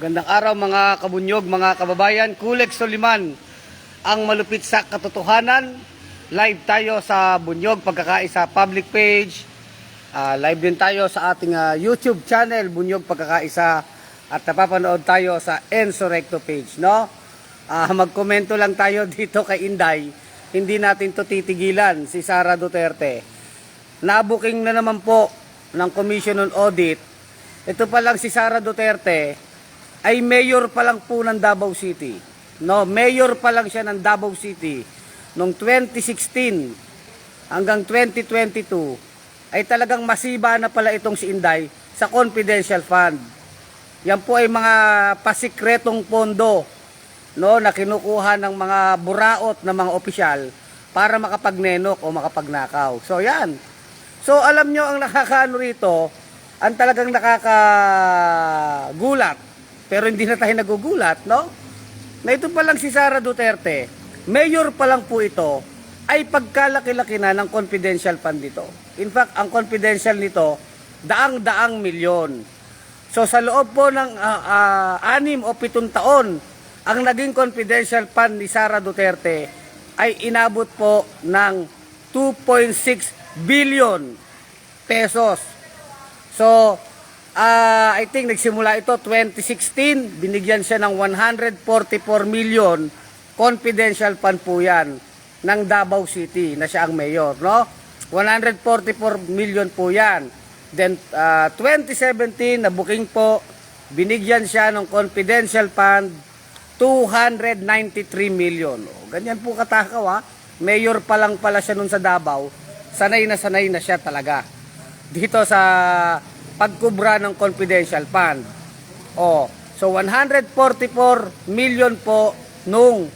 Magandang araw mga kabunyog, mga kababayan. Kulex Soliman, ang malupit sa katotohanan. Live tayo sa Bunyog Pagkakaisa public page. Live din tayo sa ating YouTube channel, Bunyog Pagkakaisa. At napapanood tayo sa Enzo Recto page, no? Magkomento lang tayo dito kay Inday. Hindi natin to titigilan, si Sara Duterte. Nabuking na naman po ng Commission on Audit. Ito pa lang si Sara Duterte ay mayor pa lang po ng Davao City. No, mayor pa lang siya ng Davao City noong 2016 hanggang 2022 ay talagang masiba na pala itong si Inday sa confidential fund. Yan po ay mga pasikretong pondo, no, na kinukuha ng mga buraot na mga opisyal para makapagnenok o makapagnakaw. So yan. So alam nyo ang nakakaano rito, ang talagang nakakagulat. Pero hindi na tayo nagugulat, no? Na ito pa lang si Sara Duterte, mayor pa lang po ito, ay pagkalaki-laki na ng confidential fund nito. In fact, ang confidential nito, daang-daang milyon. So sa loob po ng 6 o 7 taon, ang naging confidential fund ni Sara Duterte ay inabot po ng 2.6 billion pesos. So, I think nagsimula ito 2016, binigyan siya ng 144 million confidential fund po yan ng Davao City na siya ang mayor, no? 144 million po yan. Then 2017 na booking po, binigyan siya ng confidential fund 293 million. O, ganyan po katakaw, ha? Mayor pa lang pala siya nun sa Davao, sanay na siya talaga dito sa pagkubra ng confidential fund. So 144 million po nung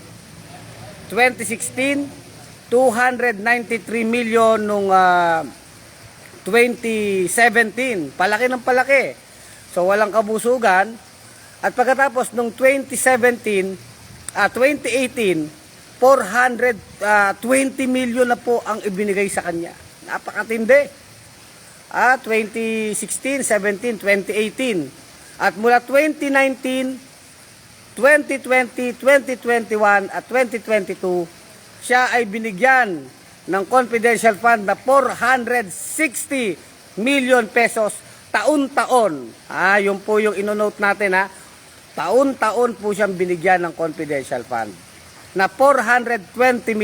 2016, 293 million nung 2017. Palaki ng palaki. So walang kabusugan. At pagkatapos nung 2018, 420 million na po ang ibinigay sa kanya. Napakatindi. 2016, 17, 2018. At mula 2019, 2020, 2021 at 2022, siya ay binigyan ng confidential fund na 460 million pesos taon-taon. Yun po yung inonote natin, ha. Taon-taon po siyang binigyan ng confidential fund na 460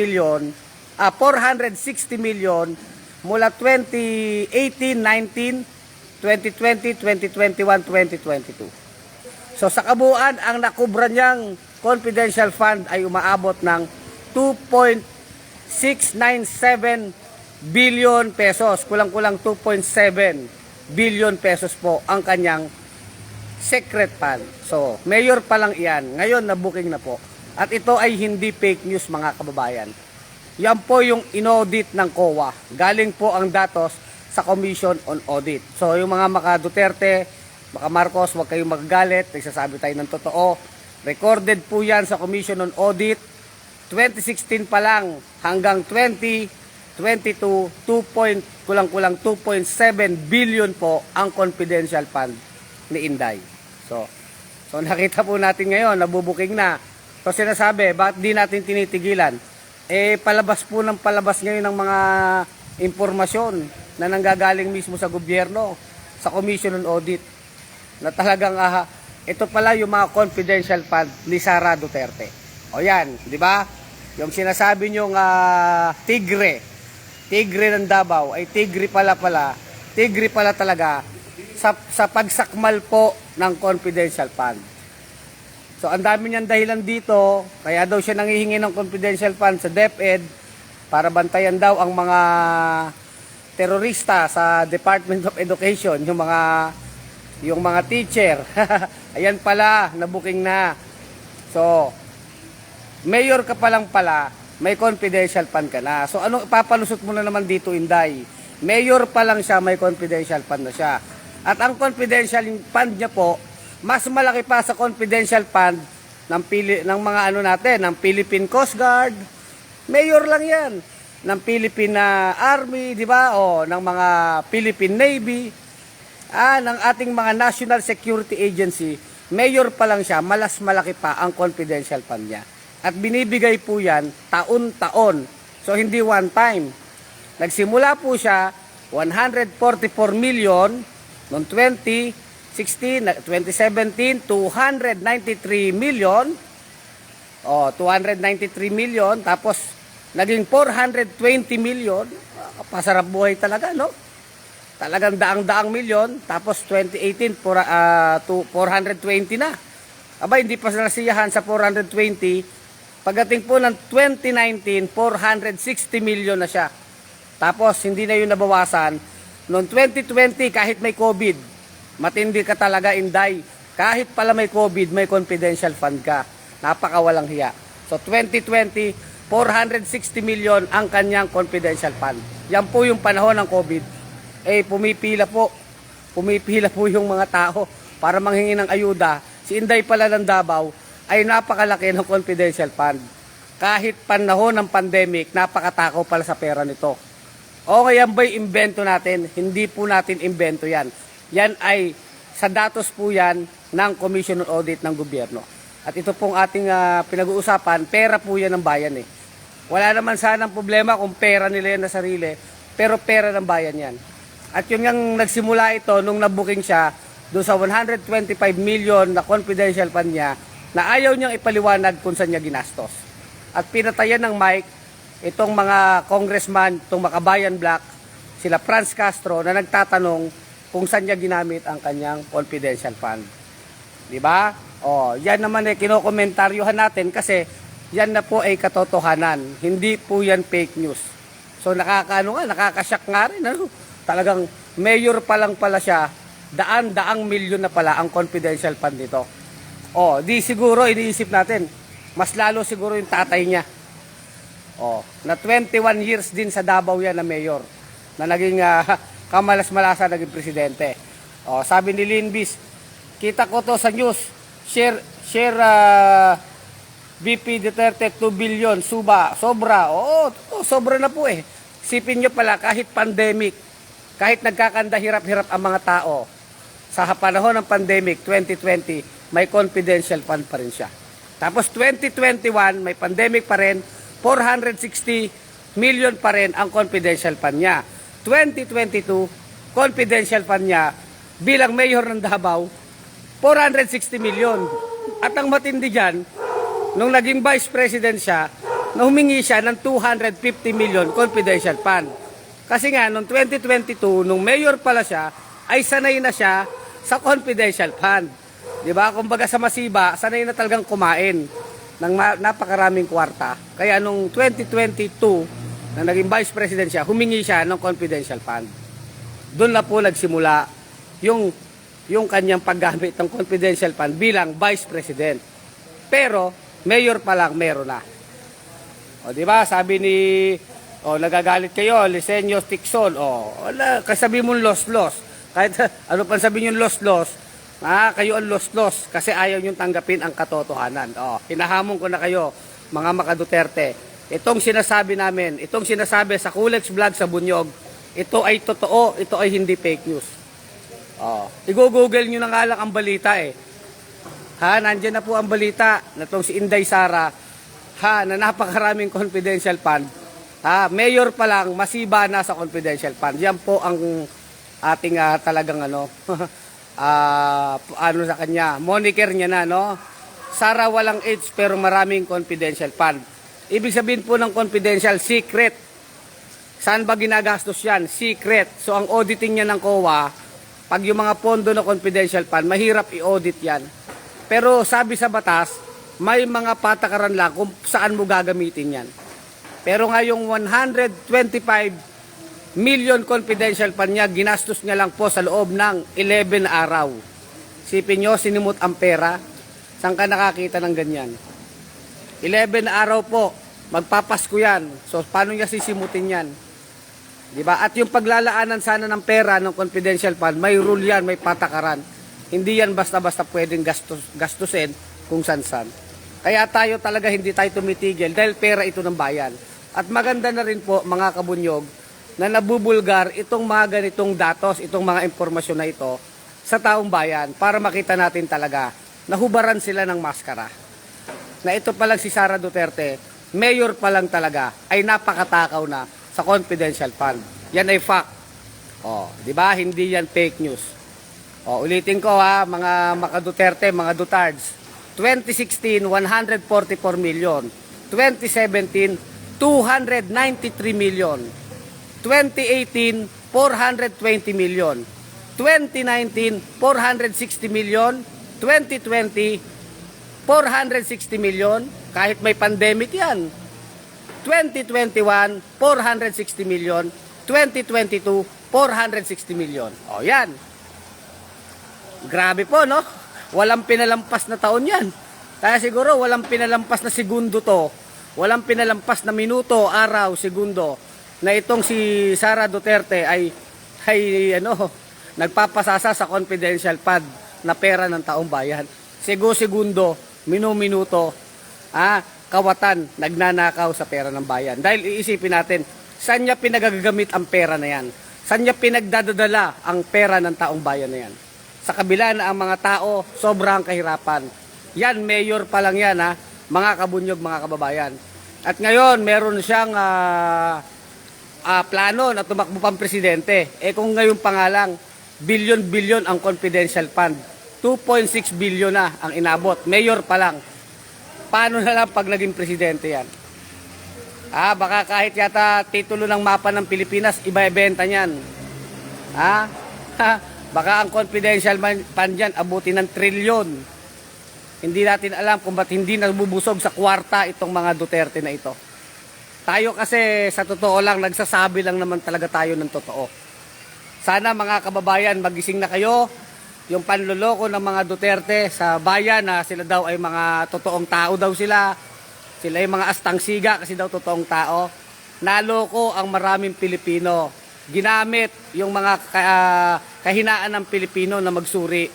million mula 2018, 19, 2020, 2021, 2022. So sa kabuuan, ang nakubra niyang confidential fund ay umaabot ng 2.697 billion pesos. Kulang-kulang 2.7 billion pesos po ang kanyang secret fund. So, mayor pa lang iyan. Ngayon, na-booking na po. At ito ay hindi fake news, mga kababayan. Yan po yung inaudit ng COA. Galing po ang datos sa Commission on Audit. So yung mga maka Duterte, maka Marcos, huwag kayong magagalit. Nagsasabi tayo ng totoo. Recorded po yan sa Commission on Audit. 2016 pa lang hanggang 2022, kulang-kulang 2.7 billion po ang confidential fund ni Inday. So nakita po natin ngayon, nabubuking na. So sinasabi, bakit di natin tinitigilan? Palabas po ng palabas ngayon ng mga impormasyon na nanggagaling mismo sa gobyerno, sa Commission on Audit, na talagang ito pala yung mga confidential fund ni Sara Duterte. O yan, di ba? Yung sinasabi nyong tigre ng Davao, ay tigre pala talaga sa pagsakmal po ng confidential fund. So, ang dami niyang dahilan dito, kaya daw siya nanghihingi ng confidential fund sa DepEd para bantayan daw ang mga terorista sa Department of Education, yung mga teacher. Ayan pala, nabuking na. So, mayor ka pa lang pala, may confidential fund ka na. So, anong ipapalusot mo na naman dito, Inday? Mayor pa lang siya, may confidential fund na siya. At ang confidential fund niya po, mas malaki pa sa confidential fund ng mga ng Philippine Coast Guard. Mayor lang 'yan. Ng Philippine Army, di ba? O ng mga Philippine Navy. Ng ating mga National Security Agency mayor pa lang siya, malas malaki pa ang confidential fund niya. At binibigay po yan taon-taon. So hindi one time. Nagsimula po siya 144 million noong 2016, 2017, 293 million. 293 million, tapos naging 420 million. Pasarap buhay talaga, no? Talagang daang-daang milyon, tapos 2018 420 na. Aba, hindi pa nasiyahan sa 420. Pagdating po ng 2019, 460 million na siya. Tapos hindi na yun nabawasan. Noong 2020, kahit may COVID, matindi ka talaga, Inday. Kahit pala may COVID, may confidential fund ka. Napakawalang hiya. So 2020, 460 million ang kanyang confidential fund. Yan po yung panahon ng COVID. Pumipila po yung mga tao para manghingi ng ayuda. Si Inday pala ng Davao ay napakalaki ng confidential fund. Kahit panahon ng pandemic, napakatakaw pala sa pera nito. Okay, yan ba'y imbento natin? Hindi po natin imbento yan. Yan ay sa datos po yan ng Commission on Audit ng gobyerno. At ito pong ating pinag-uusapan, pera po yan ng bayan eh. Wala naman sanang problema kung pera nila yan na sarili, pero pera ng bayan yan. At yun yung nagsimula ito nung nabuking siya doon sa 125 million na confidential fund niya na ayaw niyang ipaliwanag kung saan niya ginastos. At pinatayan ng mic itong mga congressman, itong Makabayan Black, sila Franz Castro na nagtatanong kung saan niya ginamit ang kanyang confidential fund. Diba? Yan naman kinokomentaryuhan natin kasi yan na po ay katotohanan. Hindi po yan fake news. So nakakashock nga rin. Ano? Talagang mayor pa lang pala siya, daang milyon na pala ang confidential fund nito. Di siguro iniisip natin, mas lalo siguro yung tatay niya. Na 21 years din sa Davao yan na mayor, na naging kamalas-malasa naging presidente. Sabi ni Linbis, kita ko to sa news, share VP Duterte 2 billion, sobra. Sobra na po eh. Sipin nyo pala, kahit pandemic, kahit nagkakanda hirap-hirap ang mga tao, sa panahon ng pandemic, 2020, may confidential fund pa rin siya. Tapos 2021, may pandemic pa rin, 460 million pa rin ang confidential fund niya. 2022, confidential fund niya, bilang mayor ng Davao, 460 million. At ang matindi dyan, nung naging vice president siya, na humingi siya ng 250 million confidential fund. Kasi nga, noong 2022, nung mayor pala siya, ay sanay na siya sa confidential fund. Diba? Kumbaga sa Masiba, sanay na talagang kumain ng napakaraming kwarta. Kaya nung 2022, na naging vice president siya, humingi siya ng confidential fund. Doon na po nagsimula yung kanyang paggamit ng confidential fund bilang vice president. Pero, mayor pa lang, meron na. Diba? Sabi ni, nagagalit kayo, Lisenio Tixon, kasabi mo los-los. Kahit ano pa sabi nyo los-los, kayo ang los-los kasi ayaw nyo tanggapin ang katotohanan. Hinahamon ko na kayo, mga Maka-Duterte. Itong sinasabi namin, itong sinasabi sa Kulex Vlog sa Bunyog, ito ay totoo, ito ay hindi fake news. I-google nyo na nga lang ang balita eh. Nandiyan na po ang balita na itong si Inday Sara, na napakaraming confidential fund. Mayor pa lang, Masiba na sa confidential fund. Yan po ang ating talagang sa kanya. Moniker niya na, no? Sara walang age pero maraming confidential fund. Ibig sabihin po ng confidential, secret. Saan ba ginagastos yan? Secret. So ang auditing niya ng COA, pag yung mga pondo na confidential fund, mahirap i-audit yan. Pero sabi sa batas, may mga patakaran lang kung saan mo gagamitin yan. Pero nga yung 125 million confidential fund niya, ginastos niya lang po sa loob ng 11 araw. Sipin nyo, sinimut ang pera. Saan ka nakakita ng ganyan? 11 araw po, magpapasko yan. So paano niya sisimutin yan? Diba? At yung paglalaanan sana ng pera ng confidential fund, may rule yan, may patakaran. Hindi yan basta-basta pwedeng gastusin kung san-san. Kaya tayo talaga hindi tayo tumitigil dahil pera ito ng bayan. At maganda na rin po mga kabunyog na nabubulgar itong mga ganitong datos, itong mga impormasyon na ito sa taong bayan para makita natin talaga nahubaran sila ng maskara. Na ito palang si Sara Duterte, mayor pa lang talaga, ay napakatakaw na sa confidential fund. Yan ay fact. Di ba? Hindi yan fake news. Ulitin ko ha, mga Duterte, mga Dutards. 2016, 144 million. 2017, 293 million. 2018, 420 million. 2019, 460 million. 2020, 460 million. Kahit may pandemic yan. 2021, 460 million. 2022, 460 million. Yan. Grabe po, no? Walang pinalampas na taon yan. Kaya siguro walang pinalampas na segundo to. Walang pinalampas na minuto, araw, segundo na itong si Sara Duterte ay nagpapasasa sa confidential fund na pera ng taong bayan. Segundo, minuto, kawatan, nagnanakaw sa pera ng bayan. Dahil iisipin natin, saan niya pinagagamit ang pera na yan? Saan niya pinagdadala ang pera ng taong bayan na yan? Sa kabila na ang mga tao, sobrang kahirapan. Yan, mayor pa lang yan, mga kabunyog, mga kababayan. At ngayon, meron siyang plano na tumakbo pang presidente. Kung ngayon pa nga lang, bilyon-bilyon ang confidential fund. 2.6 billion na ang inabot. Mayor pa lang. Paano na lang pag naging presidente yan? Baka kahit yata titulo ng mapa ng Pilipinas, iba-ibenta niyan. Baka ang confidential fund yan, abutin ng trilyon. Hindi natin alam kung ba't hindi nabubusog sa kwarta itong mga Duterte na ito. Tayo kasi sa totoo lang, nagsasabi lang naman talaga tayo ng totoo. Sana mga kababayan, magising na kayo. Yung panloloko ng mga Duterte sa bayan na sila daw ay mga totoong tao daw sila. Sila ay mga astangsiga kasi daw totoong tao. Naloko ang maraming Pilipino. Ginamit yung mga kahinaan ng Pilipino na magsuri.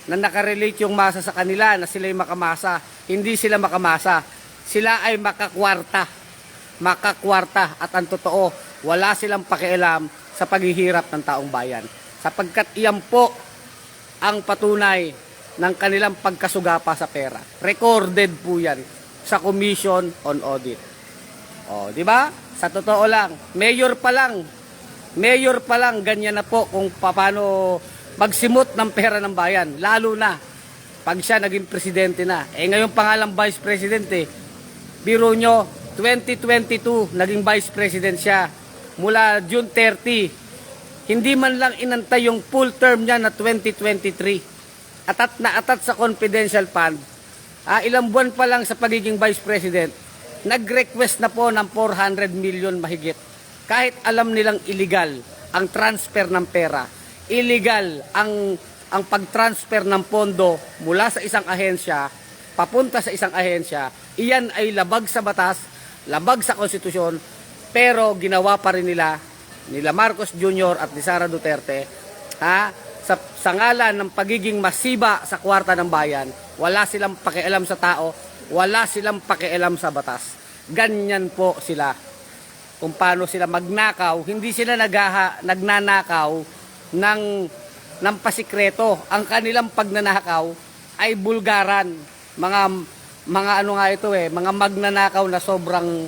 Na nakarelate yung masa sa kanila na sila ay makamasa. Hindi sila makamasa. Sila ay makakwarta. Makakwarta. At ang totoo, wala silang pakialam sa paghihirap ng taong bayan. Sapagkat iyan po ang patunay ng kanilang pagkasugapa sa pera. Recorded po yan sa Commission on Audit. Di ba? Sa totoo lang, mayor pa lang, ganyan na po kung paano magsimot ng pera ng bayan. Lalo na pag siya naging presidente na. Ngayon pangalang vice president Biro nyo, 2022 naging vice president siya. Mula June 30, hindi man lang inantay yung full term niya na 2023. Atat na atat sa confidential fund. Ilang buwan pa lang sa pagiging vice president, nag-request na po ng 400 million mahigit. Kahit alam nilang illegal ang transfer ng pera. Illegal ang pag-transfer ng pondo mula sa isang ahensya papunta sa isang ahensya. Iyan ay labag sa batas, labag sa konstitusyon, pero ginawa pa rin nila Marcos Jr. at ni Sara Duterte sa ngalan ng pagiging masiba sa kwarta ng bayan. Wala silang pakialam sa tao, wala silang pakialam sa batas. Ganyan po sila. Kung paano sila magnakaw, hindi sila nagnanakaw ng pasikreto. Ang kanilang pagnanakaw ay bulgaran. Mga ano nga ito mga magnanakaw na sobrang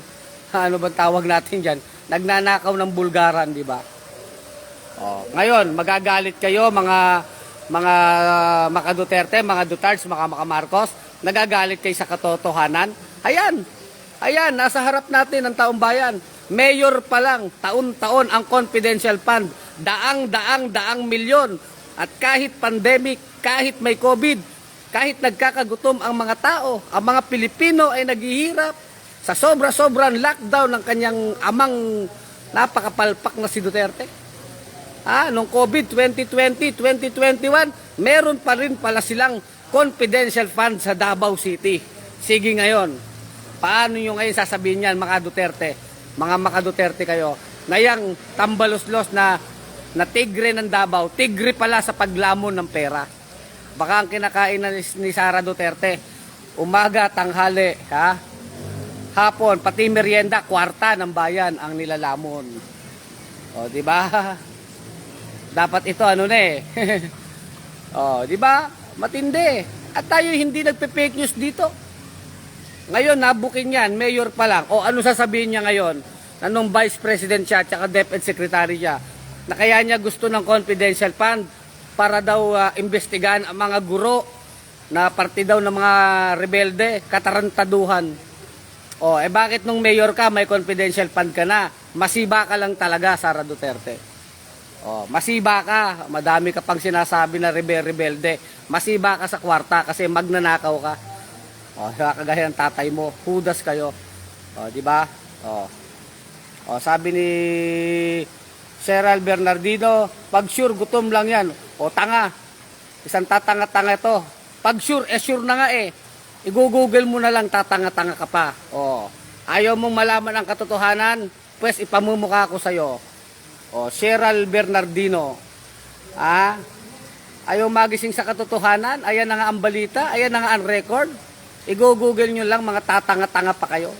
ano ba tawag natin diyan? Nagnanakaw ng bulgaran, di ba? Ngayon, magagalit kayo mga Duterte, mga Dutards, mga Marcos, nagagalit kayo sa katotohanan. Ayan, nasa harap natin ang taong bayan. Mayor pa lang, taon-taon ang confidential fund, daang milyon. At kahit pandemic, kahit may COVID, kahit nagkakagutom ang mga tao, ang mga Pilipino ay naghihirap sa sobra-sobrang lockdown ng kanyang amang napakapalpak na si Duterte. Nung COVID 2020, 2021, meron pa rin pala silang confidential fund sa Davao City. Sige ngayon, paano nyo ngayon sasabihin yan mga Duterte? Mga Duterte kayo, na yung tambalos-los na tigre ng Davao, tigre pala sa paglamon ng pera. Baka ang kinakain ni Sara Duterte, umaga, tanghali, hapon, pati merienda, kwarta ng bayan ang nilalamon. O, di ba? Dapat ito di ba? Matindi. At tayo hindi nagpe-fake news dito. Ngayon, nabuking yan, mayor pa lang. O ano sasabihin niya ngayon? Na nung vice president siya, tsaka DepEd secretary siya, na kaya niya gusto ng confidential fund para daw imbestigahan ang mga guro na parte daw ng mga rebelde, katarantaduhan. O, bakit nung mayor ka, may confidential fund ka na? Masiba ka lang talaga, Sara Duterte. O, masiba ka. Madami ka pang sinasabi na rebelde. Masiba ka sa kwarta kasi magnanakaw ka. O, kagaya ng tatay mo, hudas kayo. O, di ba? O, sabi ni Cheryl Bernardino, pag sure gutom lang yan. O, tanga. Isang tatanga-tanga ito. Pag sure, sure na nga eh. I-google mo na lang, tatanga-tanga ka pa. O, ayaw mong malaman ang katotohanan, pues ipamumukha ko sa'yo. O, Cheryl Bernardino. Ayaw magising sa katotohanan, ayan na nga ang balita, ayan na nga ang record. I-google nyo lang, mga tatanga-tanga pa kayo.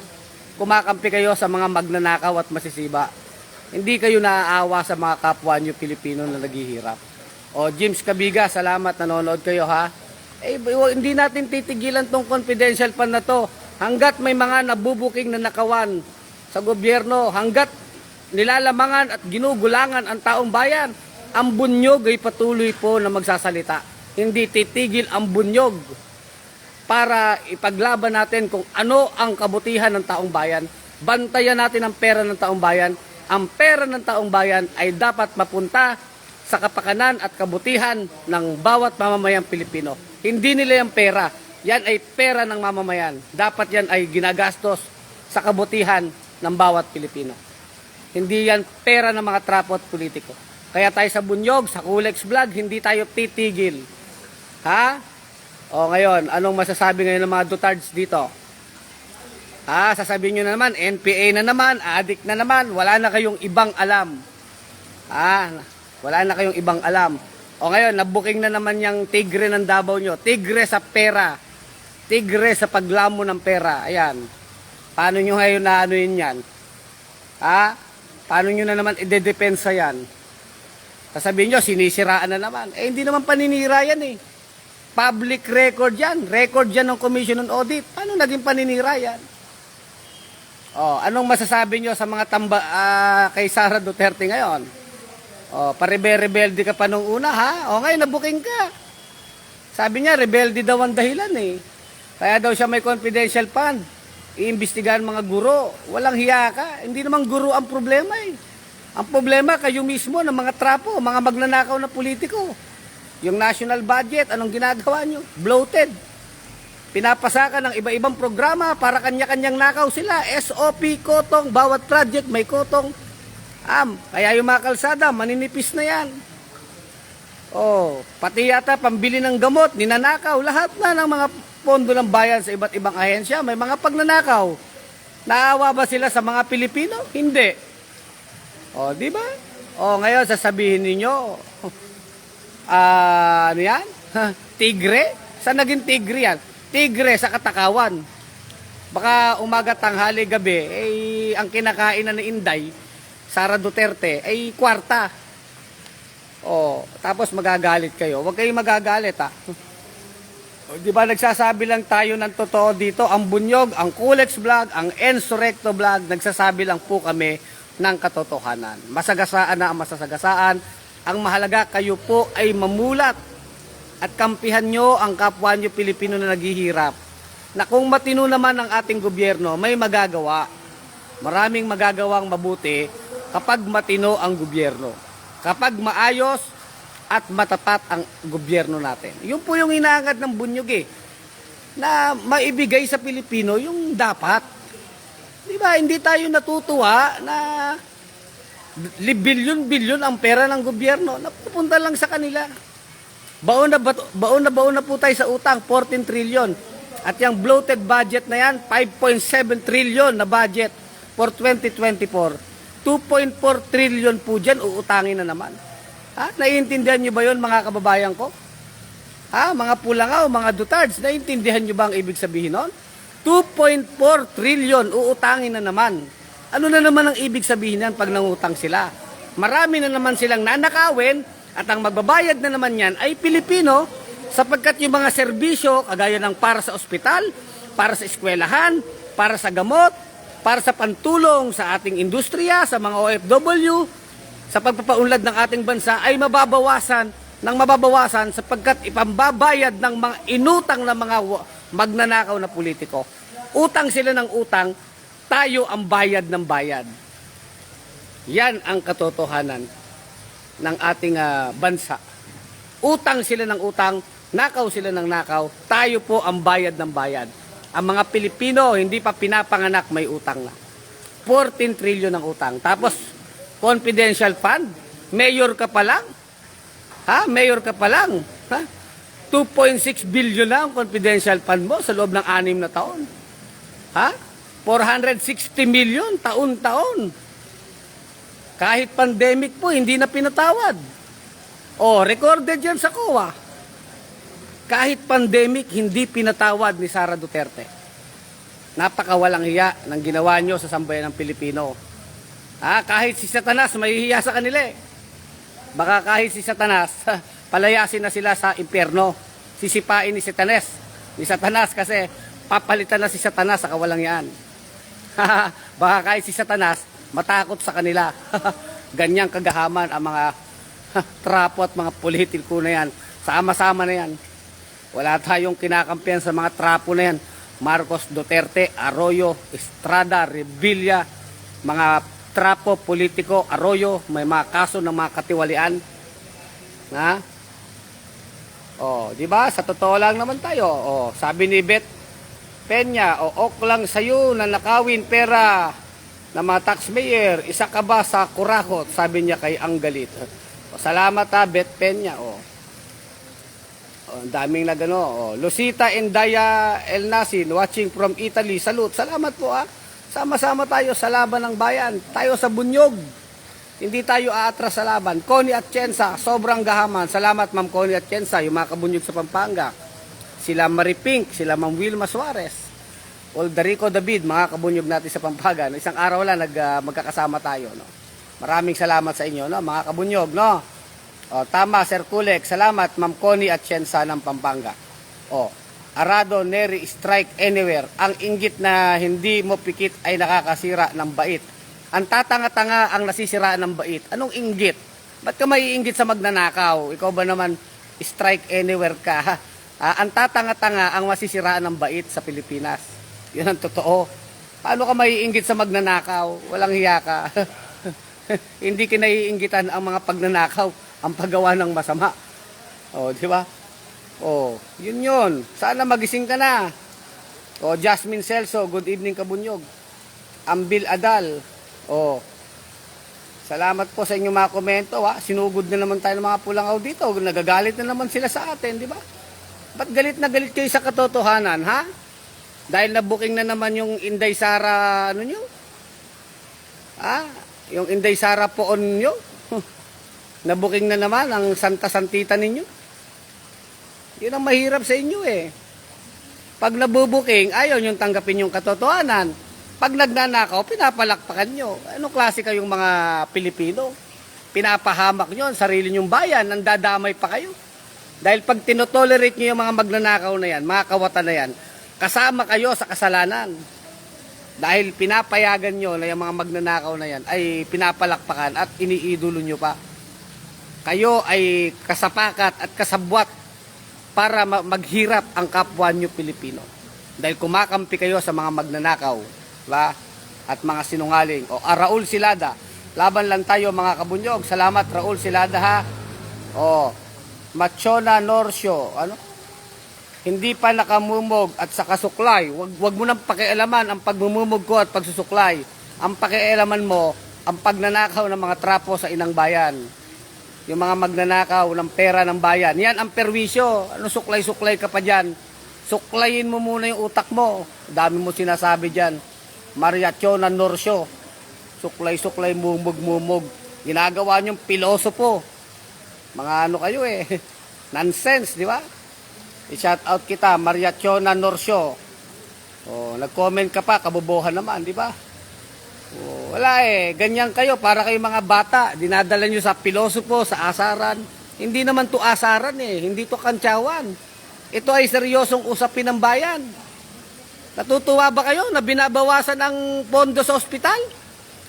Kumakampi kayo sa mga magnanakaw at masisiba. Hindi kayo naaawa sa mga kapwa nyo Pilipino na naghihirap. O, James Kabiga, salamat, nanonood kayo ha. Hindi natin titigilan tong confidential fund na to. Hanggat may mga nabubuking na nakawan sa gobyerno, hanggat nilalamangan at ginugulangan ang taong bayan, ang bunyog ay patuloy po na magsasalita. Hindi titigil ang bunyog para ipaglaban natin kung ano ang kabutihan ng taong bayan. Bantayan natin ang pera ng taong bayan. Ang pera ng taong bayan ay dapat mapunta sa kapakanan at kabutihan ng bawat mamamayang Pilipino. Hindi nila yung pera. Yan ay pera ng mamamayan. Dapat yan ay ginagastos sa kabutihan ng bawat Pilipino. Hindi yan pera ng mga trapo at politiko. Kaya tayo sa bunyog, sa Kulex Vlog, hindi tayo titigil. Ha? O ngayon, anong masasabi ngayon ng mga dutards dito? Sasabihin nyo na naman, NPA na naman, addict na naman, wala na kayong ibang alam. Wala na kayong ibang alam. O ngayon, nabuking na naman yung tigre ng Davao nyo. Tigre sa pera. Tigre sa paglamo ng pera. Ayan. Paano nyo ngayon na ano yun yan? Paano nyo na naman idedepensa yan? Sasabihin nyo, sinisiraan na naman. Hindi naman paninira yan eh. Public record yan. Record yan ng Commission on Audit. Paano naging paninira yan? Anong masasabi nyo sa mga kay Sara Duterte ngayon? Parebe-rebelde ka pa nung una ha? Ngayon nabuking ka. Sabi niya, rebelde daw ang dahilan eh. Kaya daw siya may confidential fund. Iimbestigahan mga guro. Walang hiya ka. Hindi naman guro ang problema eh. Ang problema kayo mismo ng mga trapo, mga magnanakaw na politiko. Yung national budget, anong ginagawa nyo? Bloated. Pinapasakan ng iba-ibang programa para kanya-kanyang nakaw sila. SOP, kotong, bawat project may kotong. Kaya yung mga kalsada, maninipis na yan. Pati yata pambili ng gamot, ninanakaw. Lahat na ng mga pondo ng bayan sa iba't ibang ahensya, may mga pagnanakaw. Naawa ba sila sa mga Pilipino? Hindi. Di ba? Ngayon sasabihin ninyo, ano yan? Tigre? Saan naging tigre yan? Tigre sa katakawan. Baka umaga, tanghali, gabi, ang kinakain na ni Inday, Sara Duterte, ay kwarta. Tapos magagalit kayo. Huwag kayong magagalit ha. Di ba nagsasabi lang tayo ng totoo dito? Ang Bunyog, ang Kulex Vlog, ang Ensurrecto Vlog, nagsasabi lang po kami ng katotohanan. Masagasaan na ang masasagasaan. Ang mahalaga, kayo po ay mamulat at kampihan nyo ang kapwa nyo Pilipino na naghihirap. Na kung matino naman ang ating gobyerno, may magagawa. Maraming magagawang mabuti kapag matino ang gobyerno. Kapag maayos at matapat ang gobyerno natin. Yun po yung inaangad ng Bunyog na maibigay sa Pilipino yung dapat. Di ba? Hindi tayo natutuwa na bilyon-bilyon ang pera ng gobyerno. Napupunta lang sa kanila. Baon na po tayo sa utang, 14 trillion. At yung bloated budget na yan, 5.7 trillion na budget for 2024. 2.4 trillion po dyan, uutangin na naman. Naiintindihan nyo ba yun mga kababayan ko? Mga pulangaw, mga dutards, naiintindihan nyo ba ang ibig sabihin nun? 2.4 trillion, uutangin na naman. Ano na naman ang ibig sabihin yan pag nangutang sila? Marami na naman silang nanakawin at ang magbabayad na naman yan ay Pilipino Sapagkat yung mga serbisyo, kagaya ng para sa ospital, para sa eskwelahan, para sa gamot, para sa pantulong sa ating industriya, sa mga OFW, sa pagpapaunlad ng ating bansa ay mababawasan sapagkat ipambabayad ng mga inutang na mga magnanakaw na politiko. Utang sila ng utang, tayo ang bayad ng bayad. Yan ang katotohanan ng ating bansa. Utang sila ng utang, nakaw sila ng nakaw, tayo po ang bayad ng bayad. Ang mga Pilipino hindi pa pinapanganak may utang na. 14 trillion ang utang. Tapos confidential fund, mayor ka pa lang. Mayor ka pa lang. 2.6 billion na ang confidential fund mo sa loob ng 6 na taon. 460 million taon-taon. Kahit pandemic po, hindi na pinatawad. Recorded yan sa COA. Kahit pandemic, hindi pinatawad ni Sara Duterte. Napakawalang hiya ng ginawa nyo sa sambayan ng Pilipino. Kahit si Satanas, mahihiya sa kanila eh. Baka kahit si Satanas, palayasin na sila sa impyerno. Sisipain ni Satanas kasi papalitan na si Satanas sa kawalang yan. Baka kahit si Satanas, matakot sa kanila. Ganyang kagahaman ang mga trapo at mga politiko na yan. Sama-sama na yan. Wala tayong kinakampihan sa mga trapo na yan. Marcos, Duterte, Arroyo, Estrada, Revilla, mga trapo, politiko, Arroyo, may mga kaso ng mga katiwalian. Di ba? Sa totoo lang naman tayo. Sabi ni Bet Peña, ok lang sa'yo na nakawin pera ng mga taxpayer, isa ka ba sa kurakot? Sabi niya kay Anggalit. Salamat Bet Peña. Ang daming nagano. Lucita Endaya El Nasin, watching from Italy. Salute. Salamat po Sama-sama tayo sa laban ng bayan. Tayo sa bunyog. Hindi tayo aatras sa laban. Connie Atienza, sobrang gahaman. Salamat Ma'am Connie Atienza, yung mga kabunyog sa Pampanga. Sila Marie Pink, sila Ma'am Wilma Suarez. Oldarico David, mga kabunyog natin sa Pampanga. Isang araw lang magkakasama tayo. No? Maraming salamat sa inyo, no? Mga kabunyog. No? Tama, Sir Kulek. Salamat Ma'am Connie Atienza ng Pampanga. Arado, Neri, strike anywhere. Ang inggit na hindi mo pikit ay nakakasira ng bait. Ang tatanga-tanga ang nasisiraan ng bait. Anong inggit? Ba't ka maiinggit sa magnanakaw? Ikaw ba naman strike anywhere ka? Ang tatanga-tanga ang masisiraan ng bait sa Pilipinas. Yun ang totoo. Paano ka maiinggit sa magnanakaw? Walang hiya ka. Hindi kinaiinggitan ang mga pagnanakaw, ang paggawa ng masama. Di ba? Yun. Sana magising ka na. Jasmine Celso, good evening kabunyog. Ambil Adal. Salamat po sa inyong mga komento. Sinugod na naman tayo ng mga pulangaw dito. Nagagalit na naman sila sa atin, di ba? Ba't galit na galit kayo sa katotohanan, Dahil na-booking na naman yung Inday Sara, yung Inday Sara poon nyo. Na-booking na naman ang Santa-Santita ninyo. Yun ang mahirap sa inyo eh. Pag nabubuking, ayaw nyo tanggapin yung katotohanan. Pag nagnanakaw, pinapalakpakan nyo. Anong klase kayong mga Pilipino? Pinapahamak nyo ang sarili nyong bayan, nandadamay pa kayo. Dahil pag tinotolerate nyo yung mga magnanakaw na yan, mga kawatan na yan, kasama kayo sa kasalanan. Dahil pinapayagan nyo na yung mga magnanakaw na yan ay pinapalakpakan at iniidolo nyo pa. Kayo ay kasapakat at kasabwat para maghirap ang kapwa nyo Pilipino. Dahil kumakampi kayo sa mga magnanakaw at mga sinungaling. Raul Silada, laban lang tayo mga kabunyog. Salamat Raul Silada Machona Norcio, hindi pa nakamumog at sa kasuklay. Wag mo nang pakialaman ang pagmumumog ko at pagsusuklay. Ang pakialaman mo, ang pagnanakaw ng mga trapo sa inang bayan. Yung mga magnanakaw ng pera ng bayan. Yan ang perwisyo. Suklay-suklay ka pa dyan? Suklayin mo muna yung utak mo. Dami mo sinasabi dyan. Mariachona Norcio. Suklay-suklay, mumog-mumog. Ginagawa niyong pilosopo. Mga kayo nonsense, di ba? I-shout out kita, Mariachona Norcio. Nag-comment ka pa, kabobohan naman, di ba? Wala ganyan kayo, para kayong mga bata. Dinadala nyo sa pilosopo, sa asaran. Hindi naman to asaran eh, hindi to kantsawan. Ito ay seryosong usapin ng bayan. Natutuwa ba kayo na binabawasan ang pondo sa ospital?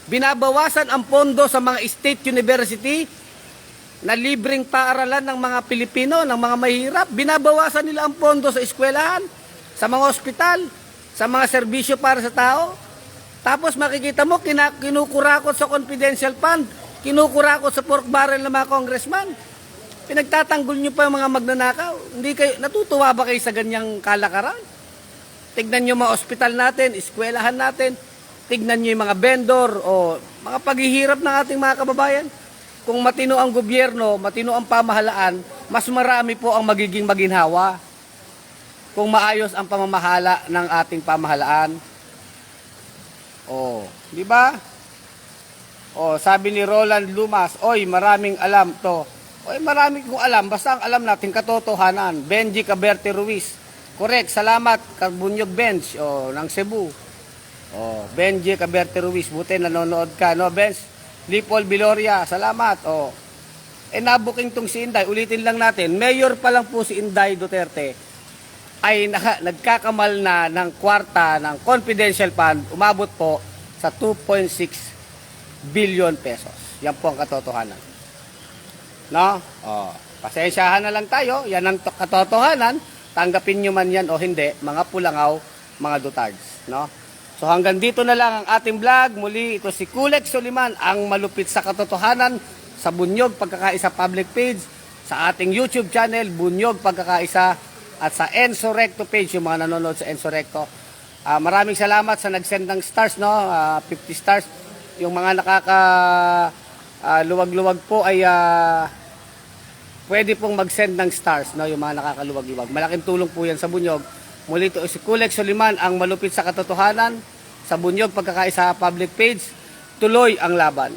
Binabawasan ang pondo sa mga state university na libreng paaralan ng mga Pilipino, ng mga mahirap. Binabawasan nila ang pondo sa eskwelahan, sa mga ospital, sa mga serbisyo para sa tao. Tapos makikita mo, kinukurakot sa confidential fund, kinukurakot sa pork barrel ng mga congressman. Pinagtatanggol nyo pa yung mga magnanakaw. Hindi kayo, natutuwa ba kayo sa ganyang kalakaran? Tignan nyo mga ospital natin, eskwelahan natin, tignan nyo yung mga vendor o mga paghihirap ng ating mga kababayan. Kung matino ang gobyerno, matino ang pamahalaan, mas marami po ang magiging maginhawa. Kung maayos ang pamamahala ng ating pamahalaan. Oh, di ba? Oh, sabi ni Roland Lumas, oy, maraming alam to. Oy, marami kong alam, basta ang alam natin katotohanan. Benji Caberte Ruiz. Correct, salamat, Carbunyog Bench, oh, ng Cebu. Oh, Benji Caberte Ruiz, buti nanonood ka, no, Bench? Lipol Biloria, salamat, oh. Nabuking tong si Inday, ulitin lang natin, mayor pa lang po si Inday Duterte, ay nagkakamal na ng kwarta ng confidential fund, umabot po sa 2.6 billion pesos. Yan po ang katotohanan. No? Oh, pasensyahan na lang tayo, yan ang katotohanan, tanggapin nyo man yan o hindi, mga pulangaw, mga dutards. No? So hanggang dito na lang ang ating vlog. Muli, ito si Kulek Soliman, ang malupit sa katotohanan sa Bunyog Pagkakaisa public page, sa ating YouTube channel, Bunyog Pagkakaisa, at sa Enzo Recto page, yung mga nanonood sa Enzo Recto. Maraming salamat sa nag-send ng stars, no? 50 stars. Yung mga luwag-luwag po ay pwede pong mag-send ng stars, no? Yung mga nakakaluwag-luwag. Malaking tulong po yan sa Bunyog. Muli ito si Kulek Soliman, ang malupit sa katotohanan sa Bunyog Pagkakaisa public page. Tuloy ang laban.